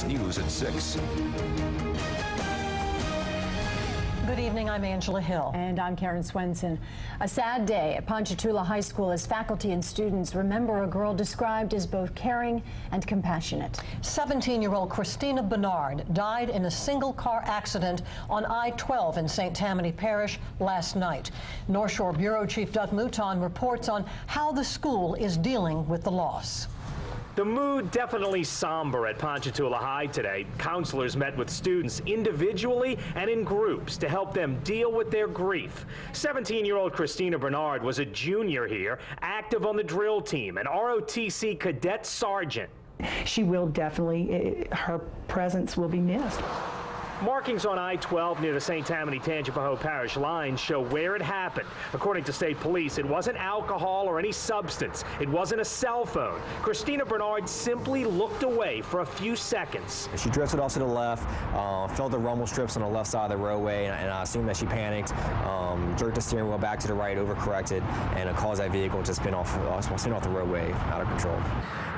WVUE's News at 6. Good evening, I'm Angela Hill. And I'm Karen Swenson. A sad day at Ponchatoula High School as faculty and students remember a girl described as both caring and compassionate. 17-year-old Christina Bernard died in a single-car accident on I-12 in St. Tammany Parish last night. North Shore Bureau Chief Doug Mouton reports on how the school is dealing with the loss. The mood definitely somber at Ponchatoula High today. Counselors met with students individually and in groups to help them deal with their grief. 17-year-old Christina Bernard was a junior here, active on the drill team, an ROTC cadet sergeant. She will definitely, her presence will be missed. Markings on I-12 near the St. Tammany-Tangipahoa Parish line show where it happened. According to state police, it wasn't alcohol or any substance. It wasn't a cell phone. Christina Bernard simply looked away for a few seconds. She drifted off to the left, felt the rumble strips on the left side of the roadway, and I assumed that she panicked, jerked the steering wheel back to the right, overcorrected, and caused that vehicle to spin off the roadway out of control.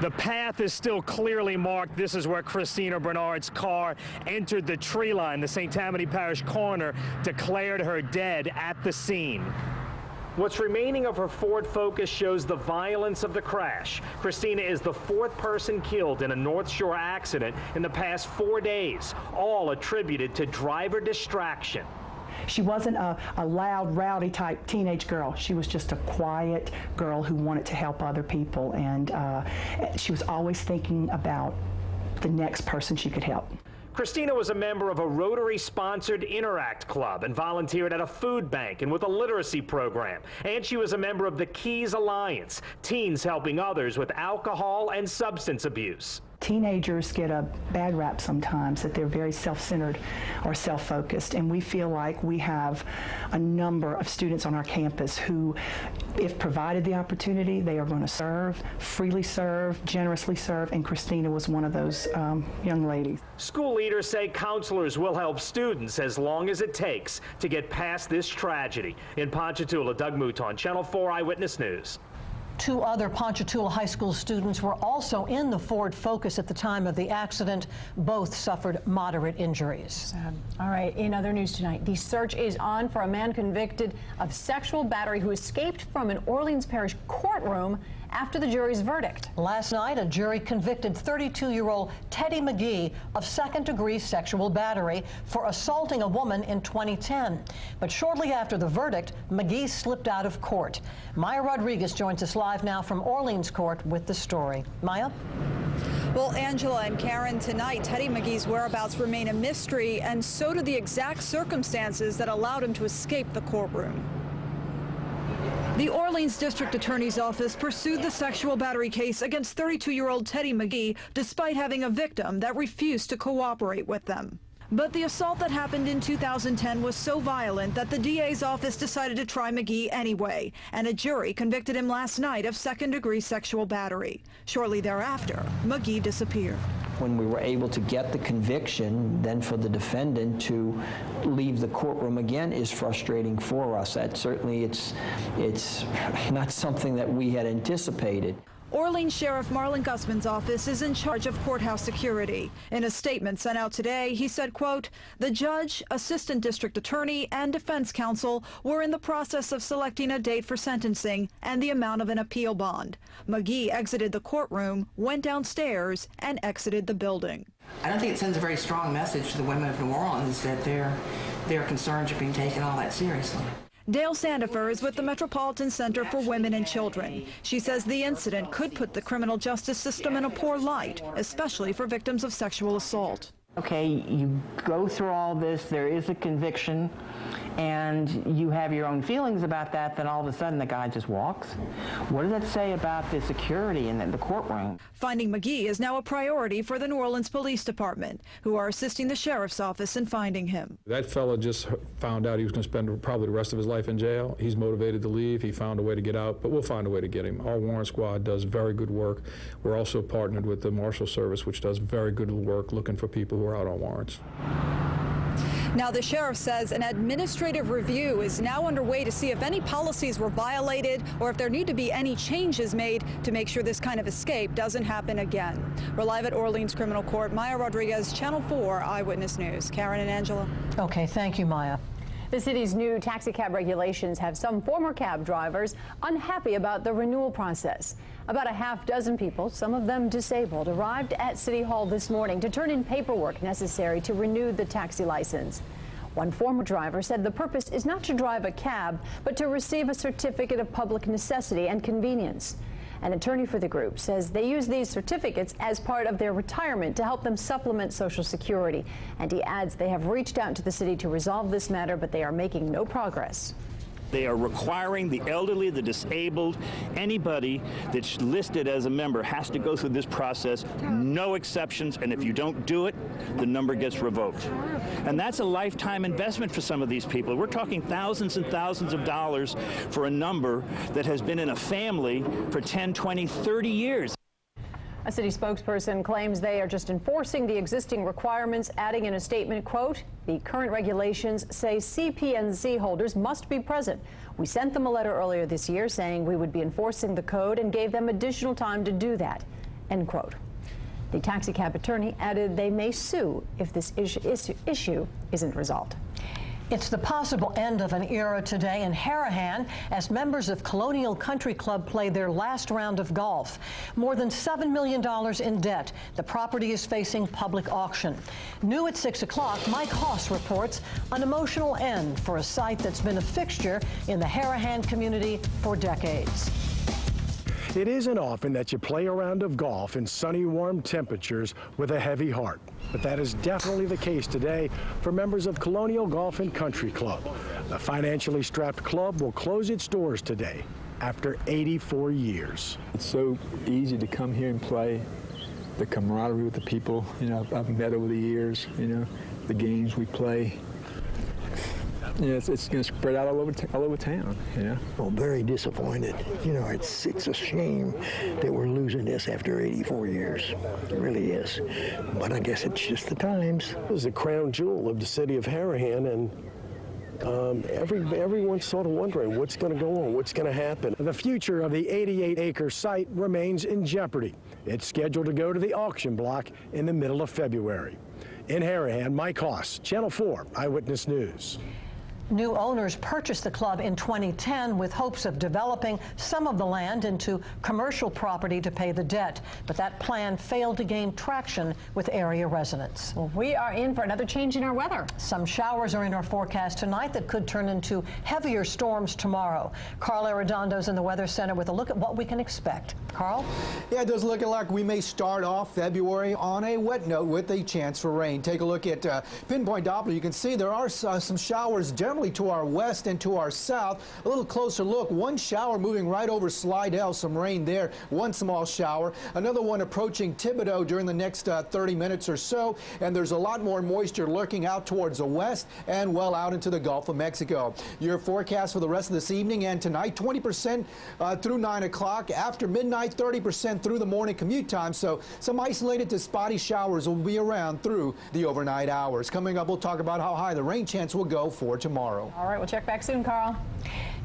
The path is still clearly marked. This is where Christina Bernard's car entered the tree line. The St. Tammany Parish coroner declared her dead at the scene. What's remaining of her Ford Focus shows the violence of the crash. Christina is the fourth person killed in a North Shore accident in the past 4 days, all attributed to driver distraction. She wasn't a loud, rowdy type teenage girl. She was just a quiet girl who wanted to help other people, and she was always thinking about the next person she could help. Christina was a member of a Rotary-sponsored Interact Club and volunteered at a food bank and with a literacy program. And she was a member of the Keys Alliance, teens helping others with alcohol and substance abuse. Teenagers get a bad rap sometimes, that they're very self-centered or self-focused, and we feel like we have a number of students on our campus who, if provided the opportunity, they are going to serve, freely serve, generously serve, and Christina was one of those young ladies. School leaders say counselors will help students as long as it takes to get past this tragedy. In Ponchatoula, Doug Mouton, Channel 4 Eyewitness News. 2 other Ponchatoula High School students were also in the Ford Focus at the time of the accident. Both suffered moderate injuries. Sad. All right, in other news tonight, the search is on for a man convicted of sexual battery who escaped from an Orleans Parish courtroom after the jury's verdict. Last night, a jury convicted 32-year-old Teddy McGee of second-degree sexual battery for assaulting a woman in 2010. But shortly after the verdict, McGee slipped out of court. Maya Rodriguez joins us live now from Orleans Court with the story. Maya? Well, Angela and Karen, tonight, Teddy McGee's whereabouts remain a mystery, and so do the exact circumstances that allowed him to escape the courtroom. The Orleans District Attorney's Office pursued the sexual battery case against 32-year-old Teddy McGee despite having a victim that refused to cooperate with them. But the assault that happened in 2010 was so violent that the DA's office decided to try McGee anyway, and a jury convicted him last night of second-degree sexual battery. Shortly thereafter, McGee disappeared. When we were able to get the conviction, then for the defendant to leave the courtroom again is frustrating for us. That certainly it's not something that we had anticipated. Orleans Sheriff Marlon Gussman's office is in charge of courthouse security. In a statement sent out today, he said, quote, "The judge, assistant district attorney, and defense counsel were in the process of selecting a date for sentencing and the amount of an appeal bond. McGee exited the courtroom, went downstairs, and exited the building." I don't think it sends a very strong message to the women of New Orleans that their concerns are being taken all that seriously. Dale Sandifer is with the Metropolitan Center for Women and Children. She says the incident could put the criminal justice system in a poor light, especially for victims of sexual assault. Okay, you go through all this, there is a conviction, and you have your own feelings about that, then all of a sudden the guy just walks. What does that say about the security in the courtroom? Finding McGee is now a priority for the New Orleans Police Department, who are assisting the sheriff's office in finding him. That fella just found out he was going to spend probably the rest of his life in jail. He's motivated to leave. He found a way to get out, but we'll find a way to get him. Our warrant squad does very good work. We're also partnered with the Marshal Service, which does very good work looking for people who are out on warrants. Now, the sheriff says an administrative review is now underway to see if any policies were violated or if there need to be any changes made to make sure this kind of escape doesn't happen again. We're live at Orleans Criminal Court. Maya Rodriguez, Channel 4 Eyewitness News. Karen and Angela. Okay, thank you, Maya. The city's new taxi cab regulations have some former cab drivers unhappy about the renewal process. About a half dozen people, some of them disabled, arrived at City Hall this morning to turn in paperwork necessary to renew the taxi license. One former driver said the purpose is not to drive a cab, but to receive a certificate of public necessity and convenience. An attorney for the group says they use these certificates as part of their retirement to help them supplement Social Security. And he adds they have reached out to the city to resolve this matter, but they are making no progress. They are requiring the elderly, the disabled, anybody that's listed as a member has to go through this process, no exceptions, and if you don't do it, the number gets revoked. And that's a lifetime investment for some of these people. We're talking thousands and thousands of dollars for a number that has been in a family for 10, 20, 30 years. A city spokesperson claims they are just enforcing the existing requirements, adding in a statement, quote, "The current regulations say CPNC holders must be present. We sent them a letter earlier this year saying we would be enforcing the code and gave them additional time to do that," end quote. The taxicab attorney added they may sue if this issue isn't resolved. It's the possible end of an era today in Harahan as members of Colonial Country Club play their last round of golf. More than $7 million in debt. The property is facing public auction. New at 6 o'clock, Mike Hoss reports an emotional end for a site that's been a fixture in the Harahan community for decades. It isn't often that you play a round of golf in sunny, warm temperatures with a heavy heart, but that is definitely the case today for members of Colonial Golf and Country Club. The financially strapped club will close its doors today after 84 years. It's so easy to come here and play. The camaraderie with the people, I've met over the years, the games we play. It's going to spread out all over town, Well, very disappointed. It's a shame that we're losing this after 84 years. It really is. But I guess it's just the times. This is the crown jewel of the city of Harahan, and everyone's sort of wondering what's going to go on, what's going to happen. The future of the 88-acre site remains in jeopardy. It's scheduled to go to the auction block in the middle of February. In Harahan, Mike Hoss, Channel 4 Eyewitness News. New owners purchased the club in 2010 with hopes of developing some of the land into commercial property to pay the debt, but that plan failed to gain traction with area residents. Well, we are in for another change in our weather. Some showers are in our forecast tonight that could turn into heavier storms tomorrow. Carl Arredondo's in the Weather Center with a look at what we can expect. Carl? Yeah, it does look like we may start off February on a wet note with a chance for rain. Take a look at pinpoint Doppler. You can see there are some showers generally to our west and to our south. A little closer look, one shower moving right over Slidell, some rain there, one small shower. Another one approaching Thibodaux during the next 30 minutes or so, and there's a lot more moisture lurking out towards the west and well out into the Gulf of Mexico. Your forecast for the rest of this evening and tonight, 20% through 9 o'clock. After midnight, 30% through the morning commute time, so some isolated to spotty showers will be around through the overnight hours. Coming up, we'll talk about how high the rain chance will go for tomorrow. All right, we'll check back soon, Carl.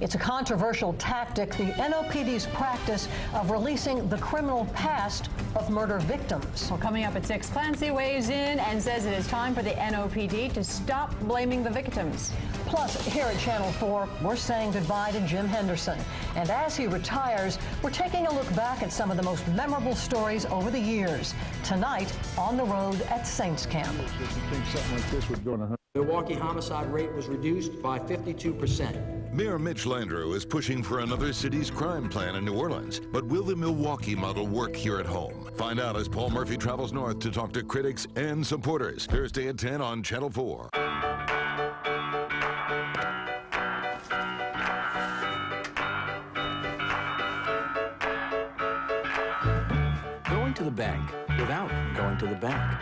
It's a controversial tactic, the NOPD's practice of releasing the criminal past of murder victims. Well, coming up at 6, Clancy weighs in and says it is time for the NOPD to stop blaming the victims. Plus, here at Channel 4, we're saying goodbye to Jim Henderson. And as he retires, we're taking a look back at some of the most memorable stories over the years. Tonight, on the road at Saints Camp. The Milwaukee homicide rate was reduced by 52%. Mayor Mitch Landrieu is pushing for another city's crime plan in New Orleans. But will the Milwaukee model work here at home? Find out as Paul Murphy travels north to talk to critics and supporters. Thursday at 10 on Channel 4. Going to the bank without going to the bank.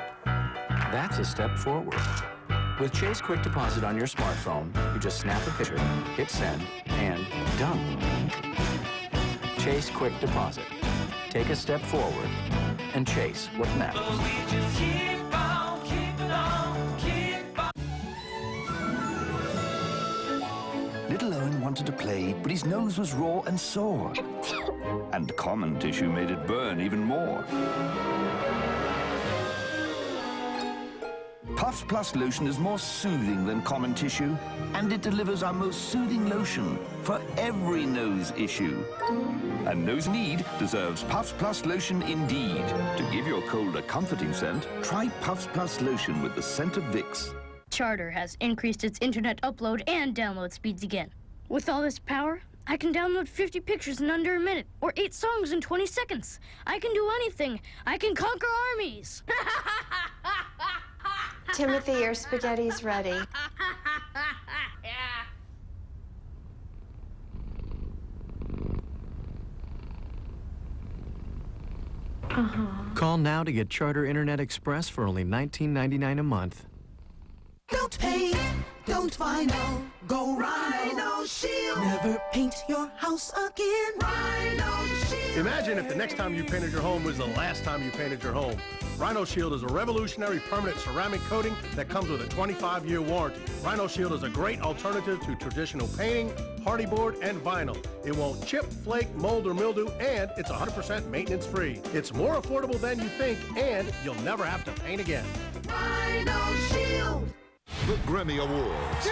That's a step forward. With Chase Quick Deposit on your smartphone, you just snap a picture, hit send, and done. Chase Quick Deposit. Take a step forward and chase what matters. wanted to play, but his nose was raw and sore. And common tissue made it burn even more. Puffs Plus lotion is more soothing than common tissue, and it delivers our most soothing lotion for every nose issue. And nose need deserves Puffs Plus lotion indeed. To give your cold a comforting scent, try Puffs Plus lotion with the scent of Vicks. Charter has increased its internet upload and download speeds again. With all this power, I can download 50 pictures in under a minute, or 8 songs in 20 seconds. I can do anything. I can conquer armies. Timothy, your spaghetti's ready. Call now to get Charter Internet Express for only $19.99 a month. Don't paint, don't vinyl, go Rhino Shield. Never paint your house again. Rhino Shield. Imagine if the next time you painted your home was the last time you painted your home. Rhino Shield is a revolutionary permanent ceramic coating that comes with a 25-year warranty. Rhino Shield is a great alternative to traditional painting, hardy board, and vinyl. It won't chip, flake, mold, or mildew, and it's 100% maintenance-free. It's more affordable than you think, and you'll never have to paint again. Rhino Shield. The Grammy Awards.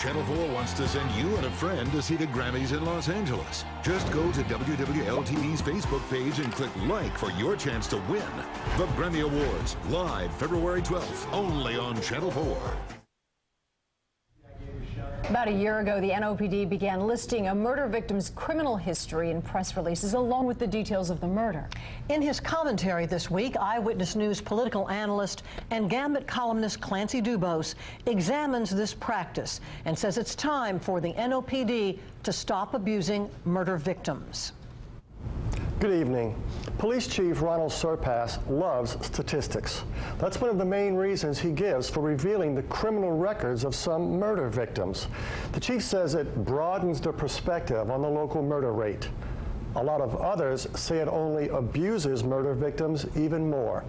Channel 4 wants to send you and a friend to see the Grammys in Los Angeles. Just go to WWL-TV's Facebook page and click like for your chance to win. The Grammy Awards, live February 12th, only on Channel 4. About a year ago, the NOPD began listing a murder victim's criminal history in press releases, along with the details of the murder. In his commentary this week, Eyewitness News political analyst and Gambit columnist Clancy Dubose examines this practice and says it's time for the NOPD to stop abusing murder victims. Good evening. Police Chief Ronald Surpass loves statistics. That's one of the main reasons he gives for revealing the criminal records of some murder victims. The chief says it broadens the perspective on the local murder rate. A lot of others say it only abuses murder victims even more.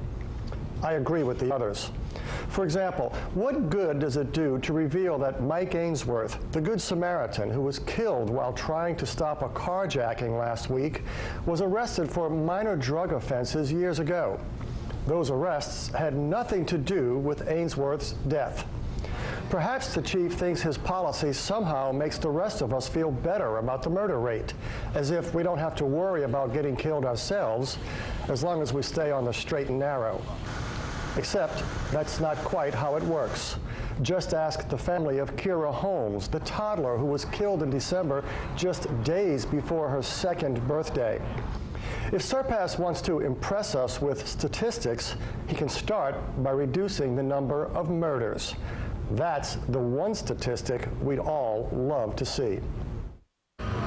I agree with the others. For example, what good does it do to reveal that Mike Ainsworth, the Good Samaritan who was killed while trying to stop a carjacking last week, was arrested for minor drug offenses years ago? Those arrests had nothing to do with Ainsworth's death. Perhaps the chief thinks his policy somehow makes the rest of us feel better about the murder rate, as if we don't have to worry about getting killed ourselves, as long as we stay on the straight and narrow. Except that's not quite how it works. Just ask the family of Kira Holmes, the toddler who was killed in December, just days before her 2nd birthday. If Surpass wants to impress us with statistics, he can start by reducing the number of murders. That's the one statistic we'd all love to see.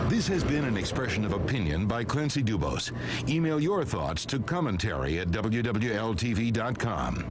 This has been an expression of opinion by Clancy Dubose. Email your thoughts to commentary@WWL-TV.com.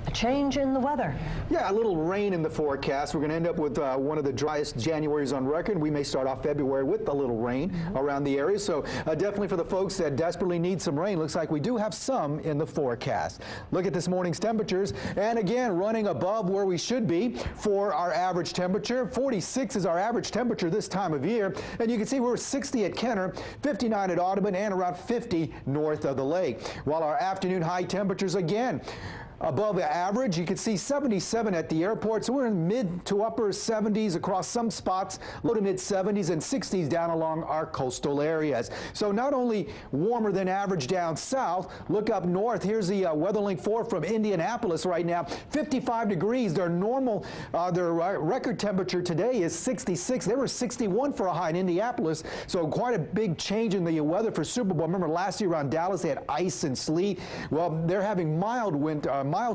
A change in the weather. Yeah, a little rain in the forecast. We're going to end up with one of the driest Januaries on record. We may start off February with a little rain around the area. So definitely for the folks that desperately need some rain, looks like we do have some in the forecast. Look at this morning's temperatures. And again, running above where we should be for our average temperature. 46 is our average temperature this time of year. And you can see we're 60 at Kenner, 59 at Audubon, and around 50 north of the lake. While our afternoon high temperatures again above average. You can see 77 at the airport, so we're in mid to upper 70s across some spots, low to mid 70s and 60s down along our coastal areas. So not only warmer than average down south, look up north. Here's the WeatherLink 4 from Indianapolis right now, 55 degrees. Their normal, their record temperature today is 66. They were 61 for a high in Indianapolis, so quite a big change in the weather for Super Bowl. Remember last year around Dallas, they had ice and sleet. Well, they're having mild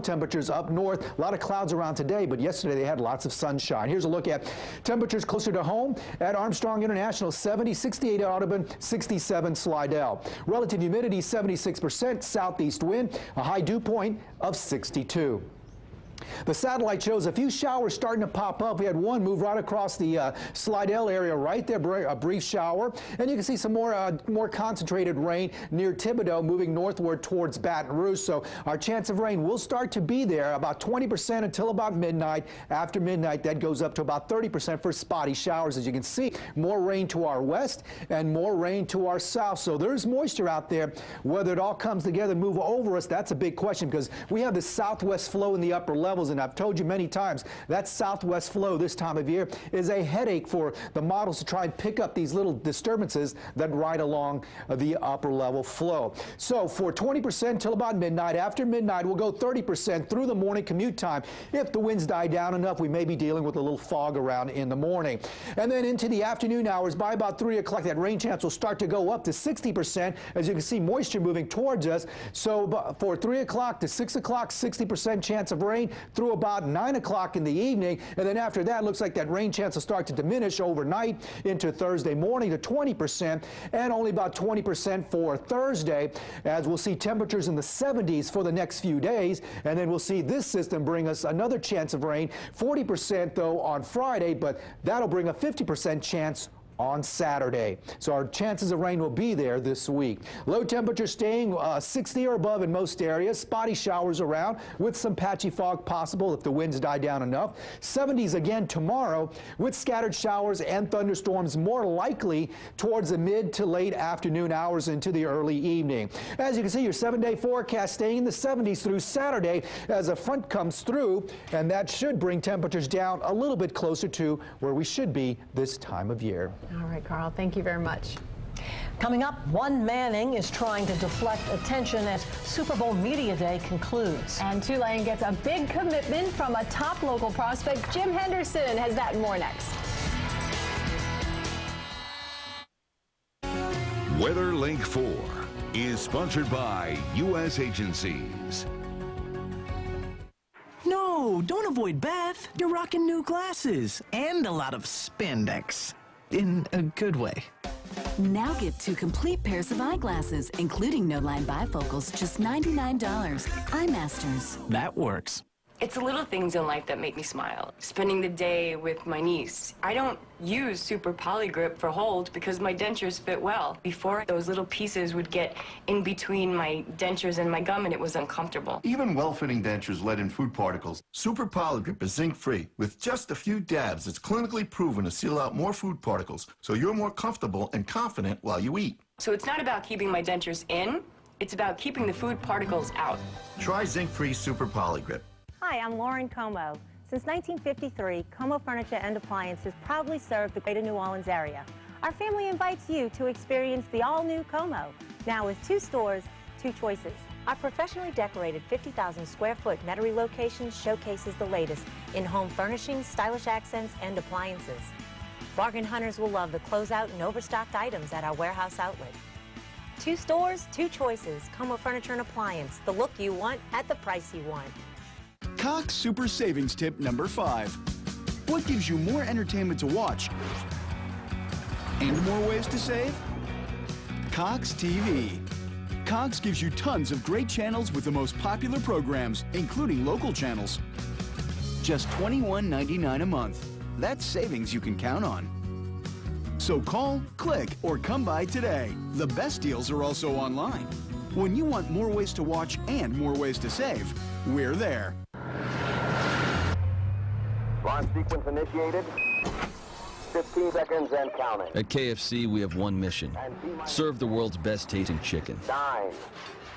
temperatures up north. A lot of clouds around today, but yesterday they had lots of sunshine. Here's a look at temperatures closer to home at Armstrong International, 70, 68 at Audubon, 67 Slidell. Relative humidity 76%, southeast wind, a high dew point of 62. The satellite shows a few showers starting to pop up. We had one move right across the Slidell area right there, a brief shower. And you can see some more concentrated rain near Thibodaux moving northward towards Baton Rouge. So our chance of rain will start to be there about 20% until about midnight. After midnight, that goes up to about 30% for spotty showers. As you can see, more rain to our west and more rain to our south. So there's moisture out there. Whether it all comes together and move over us, that's a big question, because we have the southwest flow in the upper levels, and I've told you many times that southwest flow this time of year is a headache for the models to try and pick up these little disturbances that ride along the upper level flow. So for 20% till about midnight. After midnight, we'll go 30% through the morning commute time. If the winds die down enough, we may be dealing with a little fog around in the morning. And then into the afternoon hours, by about 3 o'clock, that rain chance will start to go up to 60%. As you can see, moisture moving towards us. So for 3 o'clock to 6 o'clock, 60% chance of rain through about 9 o'clock in the evening. And then after that, looks like that rain chance will start to diminish overnight into Thursday morning to 20%, and only about 20% for Thursday, as we'll see temperatures in the 70s for the next few days. And then we'll see this system bring us another chance of rain, 40% though on Friday, but that'll bring a 50% chance on Saturday. So our chances of rain will be there this week. Low temperature staying 60 or above in most areas. Spotty showers around with some patchy fog possible if the winds die down enough. 70s again tomorrow with scattered showers and thunderstorms more likely towards the mid to late afternoon hours into the early evening. As you can see, your 7-day forecast staying in the 70s through Saturday as a front comes through, and that should bring temperatures down a little bit closer to where we should be this time of year. All right, Carl, thank you very much. Coming up, one Manning is trying to deflect attention as Super Bowl Media Day concludes. And Tulane gets a big commitment from a top local prospect. Jim Henderson has that and more next. WeatherLink 4 is sponsored by U.S. agencies. No, don't avoid Beth. You're rocking new glasses and a lot of spandex. In a good way. Now get 2 complete pairs of eyeglasses, including no-line bifocals, just $99. EyeMasters. That works. It's the little things in life that make me smile. Spending the day with my niece. I don't use Super Polygrip for hold because my dentures fit well. Before, those little pieces would get in between my dentures and my gum, and it was uncomfortable. Even well-fitting dentures let in food particles. Super Polygrip is zinc-free. With just a few dabs, it's clinically proven to seal out more food particles, so you're more comfortable and confident while you eat. So it's not about keeping my dentures in, it's about keeping the food particles out. Try zinc-free Super Polygrip. Hi, I'm Lauren Como. Since 1953, Como Furniture and Appliances proudly served the greater New Orleans area. Our family invites you to experience the all-new Como, now with 2 stores, 2 choices. Our professionally decorated 50,000 square foot Metairie location showcases the latest in home furnishings, stylish accents, and appliances. Bargain hunters will love the closeout and overstocked items at our warehouse outlet. 2 stores, 2 choices. Como Furniture and Appliance, the look you want at the price you want. Cox Super Savings Tip number 5. What gives you more entertainment to watch and more ways to save? Cox TV. Cox gives you tons of great channels with the most popular programs, including local channels. Just $21.99 a month. That's savings you can count on. So call, click, or come by today. The best deals are also online. When you want more ways to watch and more ways to save, we're there. Launch sequence initiated. 15 seconds and counting. At KFC, we have one mission. Serve the world's best tasting chicken. 9.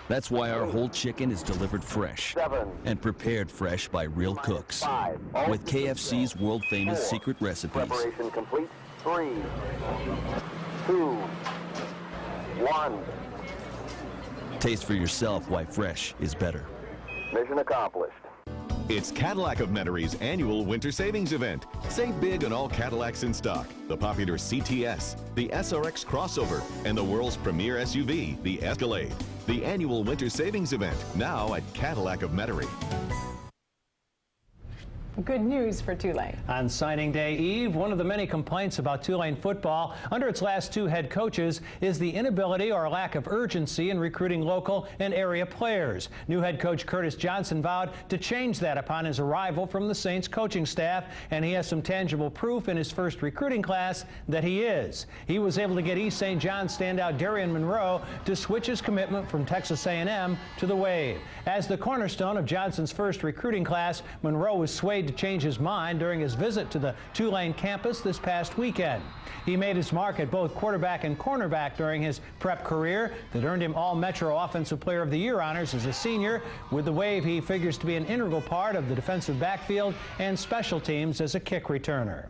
That's why our whole chicken is delivered fresh 7. and prepared fresh by real cooks. 5. With KFC's world-famous 4. secret recipes. Preparation complete. 3, 2, 1. Taste for yourself why fresh is better. Mission accomplished. It's Cadillac of Metarie's annual winter savings event. Save big on all Cadillacs in stock. The popular CTS, the SRX crossover, and the world's premier SUV, the Escalade. The annual winter savings event, now at Cadillac of Metairie. Good news for Tulane. On signing day eve, one of the many complaints about Tulane football under its last two head coaches is the inability or lack of urgency in recruiting local and area players. New head coach Curtis Johnson vowed to change that upon his arrival from the Saints coaching staff, and he has some tangible proof in his first recruiting class that he is. He was able to get East St. John standout Darian Monroe to switch his commitment from Texas A&M to the Wave. As the cornerstone of Johnson's first recruiting class, Monroe was swayed to change his mind during his visit to the Tulane campus this past weekend. He made his mark at both quarterback and cornerback during his prep career that earned him All-Metro Offensive Player of the Year honors as a senior. With the Wave, he figures to be an integral part of the defensive backfield and special teams as a kick returner.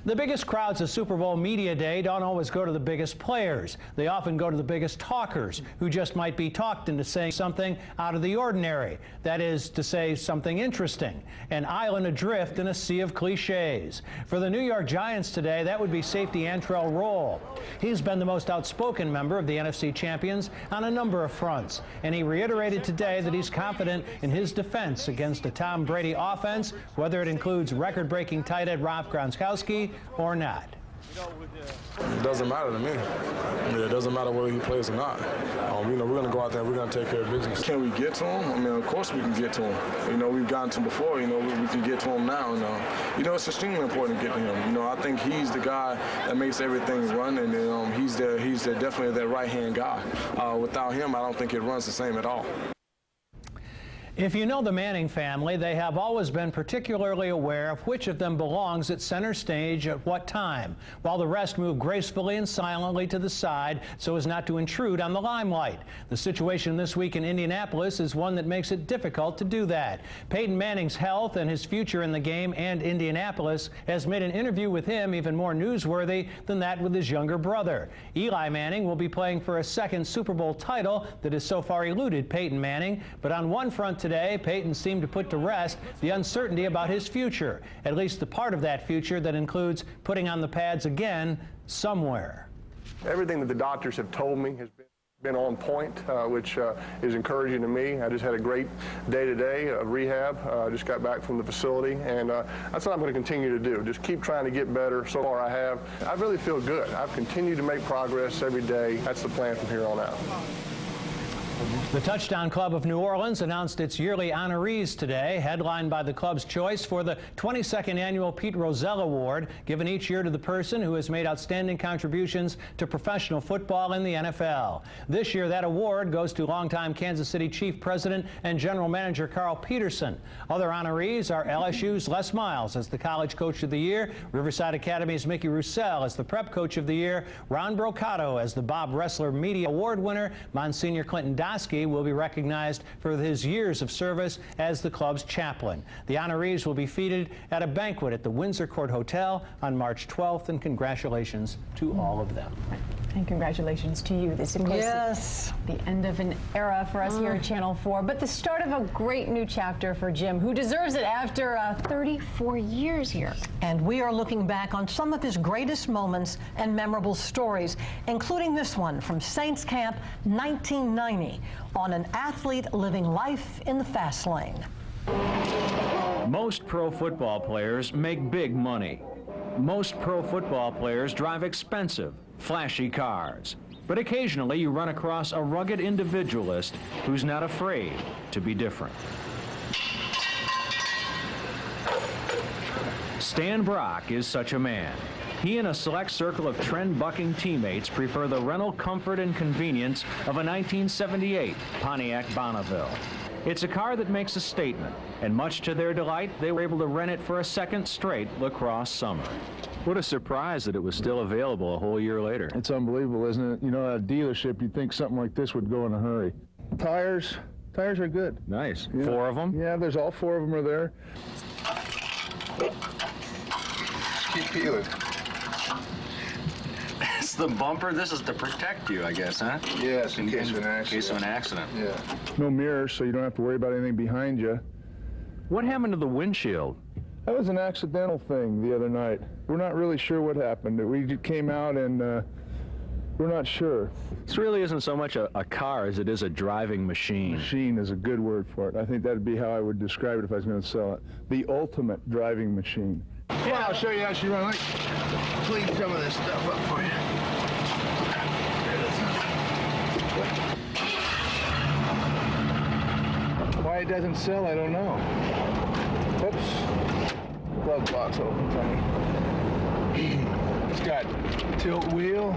The biggest crowds of Super Bowl Media Day don't always go to the biggest players. They often go to the biggest talkers who just might be talked into saying something out of the ordinary. That is to say something interesting. An island adrift in a sea of cliches. For the New York Giants today, that would be safety Antrell Roll. He's been the most outspoken member of the NFC champions on a number of fronts, and he reiterated today that he's confident in his defense against a Tom Brady offense, whether it includes record-breaking tight end Rob Gronkowski or not. It doesn't matter to me. It doesn't matter whether he plays or not. We're going to go out there and we're going to take care of business. Can we get to him? I mean, of course we can get to him. We've gotten to him before. We can get to him now. It's extremely important to get to him. I think he's the guy that makes everything run, and he's definitely that right-hand guy. Without him, I don't think it runs the same at all. If you know the Manning family, they have always been particularly aware of which of them belongs at center stage at what time, while the rest move gracefully and silently to the side so as not to intrude on the limelight. The situation this week in Indianapolis is one that makes it difficult to do that. Peyton Manning's health and his future in the game and Indianapolis has made an interview with him even more newsworthy than that with his younger brother. Eli Manning will be playing for a second Super Bowl title that has so far eluded Peyton Manning, but on one front today, Peyton seemed to put to rest the uncertainty about his future, at least the part of that future that includes putting on the pads again somewhere. Everything that the doctors have told me has been on point, which is encouraging to me. I just had a great day today of rehab. I just got back from the facility, and that's what I'm going to continue to do. Just keep trying to get better. So far I have. I really feel good. I've continued to make progress every day. That's the plan from here on out. The Touchdown Club of New Orleans announced its yearly honorees today, headlined by the club's choice for the 22nd annual Pete Rozelle Award, given each year to the person who has made outstanding contributions to professional football in the NFL. This year, that award goes to longtime Kansas City Chief President and General Manager Carl Peterson. Other honorees are LSU's Les Miles as the College Coach of the Year, Riverside Academy's Mickey Roussel as the Prep Coach of the Year, Ron Brocato as the Bob Ressler Media Award winner, Monsignor Clinton Doskey will be recognized for his years of service as the club's chaplain. The honorees will be feted at a banquet at the Windsor Court Hotel on March 12th, and congratulations to all of them. And congratulations to you. This is, of course, the end of an era for us here at Channel 4, but the start of a great new chapter for Jim, who deserves it after 34 years here. And we are looking back on some of his greatest moments and memorable stories, including this one from Saints Camp 1990 on an athlete living life in the fast lane. Most pro football players make big money. Most pro football players drive expensive, flashy cars. But occasionally you run across a rugged individualist who's not afraid to be different. Stan Brock is such a man. He and a select circle of trend-bucking teammates prefer the rental comfort and convenience of a 1978 Pontiac Bonneville. It's a car that makes a statement, and much to their delight, they were able to rent it for a second straight lacrosse summer. What a surprise that it was still available a whole year later. It's unbelievable, isn't it? You know, at a dealership, you'd think something like this would go in a hurry. Tires are good. Nice. Yeah. 4 of them? Yeah, there's all 4 of them are there. Keep peeling. That's the bumper. This is to protect you, I guess, huh? Yes, in case of an accident. In case of an accident. Yeah. No mirrors, so you don't have to worry about anything behind you. What happened to the windshield? That was an accidental thing the other night. We're not really sure what happened. We came out and We're not sure. This really isn't so much a car as it is a driving machine. Machine is a good word for it. I think that would be how I would describe it if I was going to sell it. The ultimate driving machine. Yeah, I'll show you how she runs. Clean some of this stuff up for you. Why it doesn't sell, I don't know. Oops. Glove box open for me. It's got tilt wheel,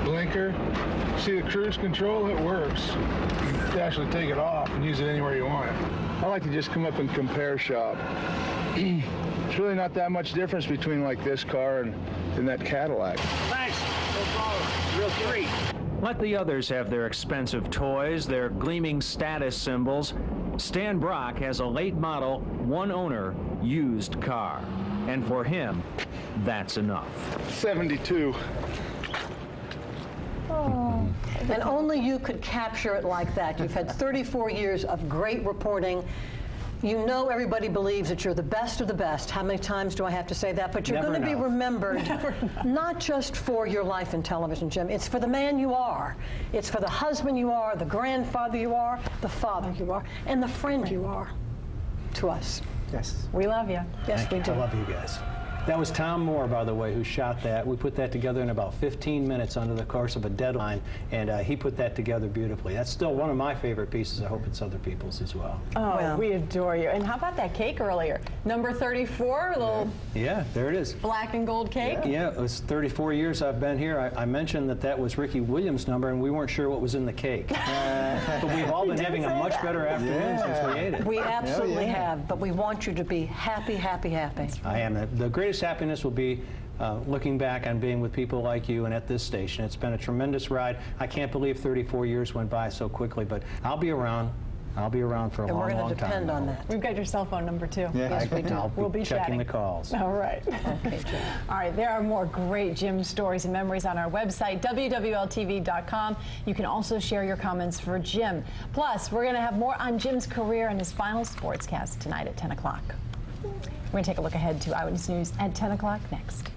blinker. See the cruise control? It works. You can actually take it off and use it anywhere you want it. I like to just come up and compare shop. It's really not that much difference between like this car and that Cadillac. Thanks. No problem. Real treat. Let the others have their expensive toys, their gleaming status symbols. Stan Brock has a late model, one owner, used car. And for him, that's enough. 72. Oh. And only you could capture it like that. You've had 34 years of great reporting. You know everybody believes that you're the best of the best. How many times do I have to say that? But you're going to be remembered not just for your life in television, Jim. It's for the man you are. It's for the husband you are, the grandfather you are, the father you are, and the friend you are to us. Yes. We love you. Yes, we do. I love you guys. That was Tom Moore, by the way, who shot that. We put that together in about 15 minutes under the course of a deadline, and he put that together beautifully. That's still one of my favorite pieces. I hope it's other people's as well. Oh, well, we adore you. And how about that cake earlier? Number 34, a little there it is. Black and gold cake? Yeah, it was 34 years I've been here. I mentioned that was Ricky Williams' number, and we weren't sure what was in the cake. But we've all been having a much better afternoon since we ate it. We absolutely have, but we want you to be happy, happy, happy. I am. The greatest happiness will be looking back on being with people like you and at this station. It's been a tremendous ride. I can't believe 34 years went by so quickly, but I'll be around. I'll be around for a long, long time. And we're going to depend on that. We've got your cell phone number, too. Yeah, yes, we do. We'll be checking the calls. All right. Okay, Jim. All right, there are more great Jim stories and memories on our website, WWL-TV.com. You can also share your comments for Jim. Plus, we're going to have more on Jim's career and his final sportscast tonight at 10 o'clock. We're going to take a look ahead to Eyewitness News at 10 o'clock next.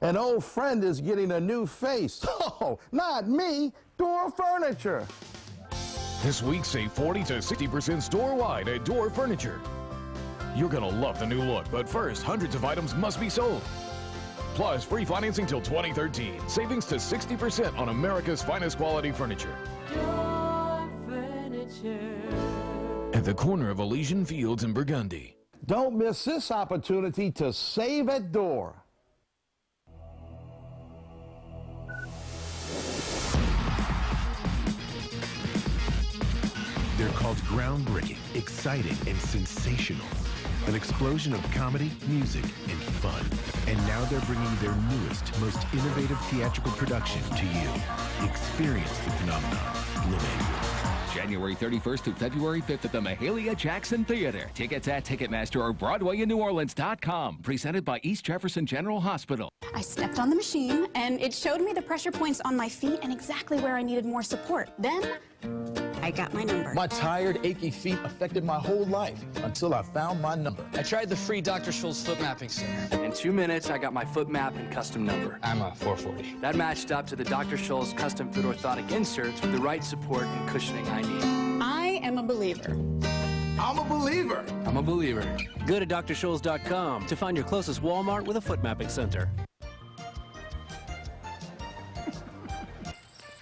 An old friend is getting a new face. Oh, not me. Door Furniture. This week, save 40 to 60% store-wide at Door Furniture. You're going to love the new look, but first, hundreds of items must be sold. Plus, free financing till 2013. Savings to 60% on America's finest quality furniture. Door Furniture. At the corner of Elysian Fields and Burgundy. Don't miss this opportunity to save at Door. They're called groundbreaking, exciting, and sensational. An explosion of comedy, music, and fun. And now they're bringing their newest, most innovative theatrical production to you. Experience the phenomenon. Live January 31st through February 5th at the Mahalia Jackson Theater. Tickets at Ticketmaster or BroadwayInNewOrleans.com. Presented by East Jefferson General Hospital. I stepped on the machine, and it showed me the pressure points on my feet and exactly where I needed more support. Then, I got my number. My tired, achy feet affected my whole life until I found my number. I tried the free Dr. Schultz foot mapping center. In 2 minutes, I got my foot map and custom number. I'm a 440. That matched up to the Dr. Schultz custom foot orthotic inserts with the right support and cushioning I need. I am a believer. I'm a believer. I'm a believer. Go to drschultz.com to find your closest Walmart with a foot mapping center.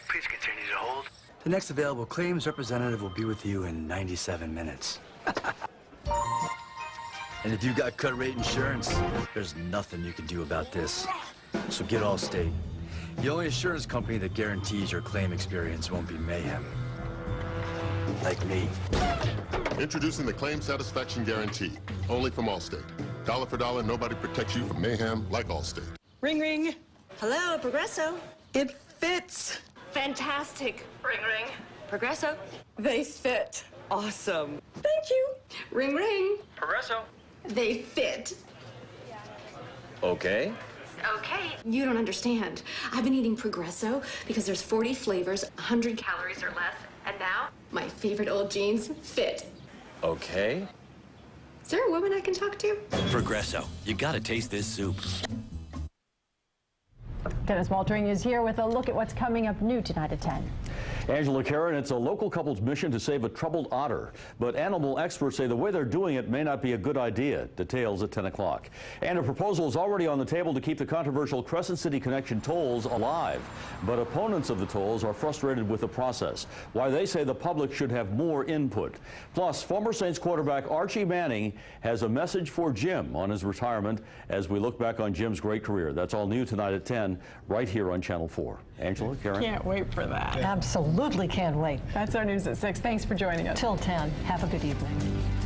Please continue to hold. The next available claims representative will be with you in 97 minutes. And if you got cut rate insurance, there's nothing you can do about this. So get Allstate. The only insurance company that guarantees your claim experience won't be mayhem. Like me. Introducing the Claim Satisfaction Guarantee, only from Allstate. Dollar for dollar, nobody protects you from mayhem like Allstate. Ring, ring. Hello, Progresso. It fits. Fantastic. Ring, ring. Progresso. They fit. Awesome. Thank you. Ring, ring. Progresso. They fit. Okay. Okay. You don't understand. I've been eating Progresso because there's 40 flavors, 100 calories or less, and now my favorite old jeans fit. Okay. Is there a woman I can talk to? Progresso. You gotta taste this soup. Dennis Waltering is here with a look at what's coming up new tonight at 10. Angela Karen, it's a local couple's mission to save a troubled otter, but animal experts say the way they're doing it may not be a good idea. Details at 10 o'clock. And a proposal is already on the table to keep the controversial Crescent City Connection tolls alive, but opponents of the tolls are frustrated with the process. Why they say the public should have more input. Plus, former Saints quarterback Archie Manning has a message for Jim on his retirement as we look back on Jim's great career. That's all new tonight at 10, right here on Channel 4. Angela, Karen? Can't wait for that. Absolutely can't wait. That's our news at 6. Thanks for joining us. Till 10. Have a good evening.